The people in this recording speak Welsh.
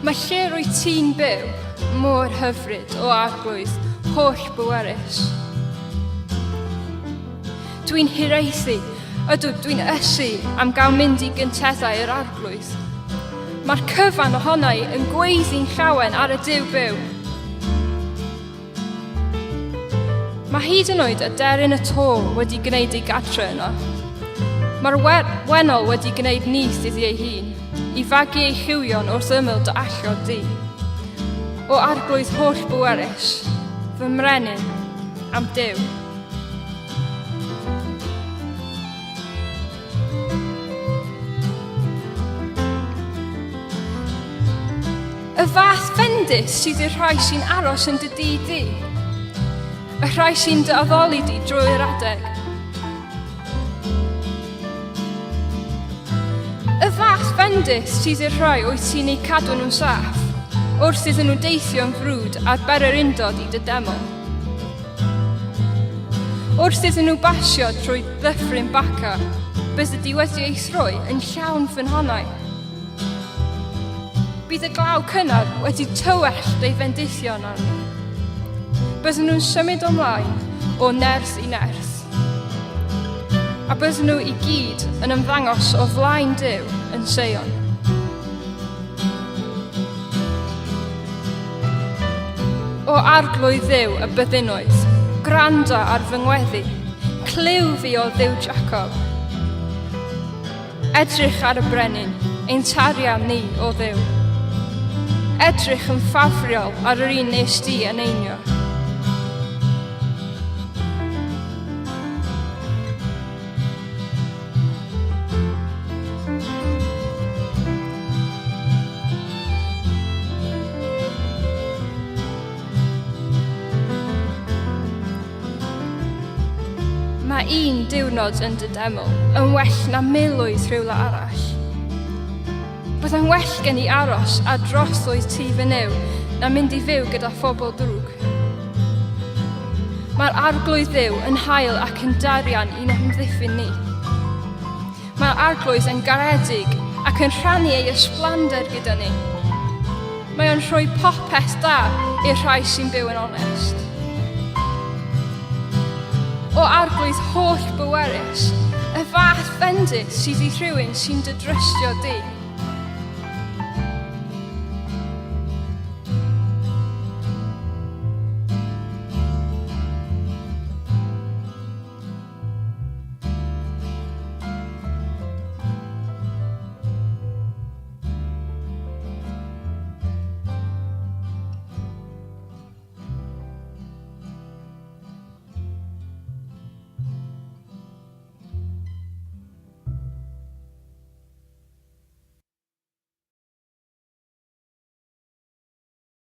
Mae lle rwy ti'n byw mor hyfryd o arglwydd holl bwerus. Dwi'n hiraethu, dwi'n ysu am gael mynd I gynteddau yr arglwydd. Mae'r cyfan ohonau yn gweiddi'n llawen ar y Duw byw. Mae hyd yn oed y deryn y to wedi gwneud ei gatre yno. Mae'r wennol wedi gwneud nyth iddi ei hun, I fagu ei lliwion wrth ymyl dy allio di. O arglwydd holl bwerus, fy mrenyn am Duw. Y fath bendis sydd i'r rhai sy'n aros yn dy di. Y rhai sy'n dy addoli di drwy'r adeg. Y fath bendis sydd i'r rhai wyt ti'n ei cadw nhw'n saff, wrth iddyn nhw deithio'n frwd ar beryr undod I dy deml. Wrth iddyn nhw basio trwy ddyffryn baca, bydd ydi wedi ei throi yn llawn ffynhonnau. Bydd y glaw cynnar wedi tywellt ei fendithion arni. Byddyn nhw'n symud ymlaen o nerth I nerth. A byddyn nhw I gyd yn ymddangos o flaen Duw yn Seion. O arglwydd Dduw y byddinoedd, gwrando ar fy ngweddi, cliw fi o Dduw Jacob. Edrych ar y brenin, ein tarian ni o Dduw. Edrych yn ffafriol ar yr un nes di yn einio. Mae un diwrnod yn dy deml yn well na miloedd rhywle arall. Byddai'n well gen I aros a drosoedd ti fy new na mynd I fyw gyda phobl drwg. Mae'r arglwydd Dduw yn hael ac yn darian i'n ymddiffyn ni. Mae'r arglwydd yn garedig ac yn rhannu ei ysblander gyda ni. Mae o'n rhoi popeth da i'r rhai sy'n byw yn onest. O arglwydd holl bwerus, y fath bendith sydd I rhywun sy'n dy drystio di.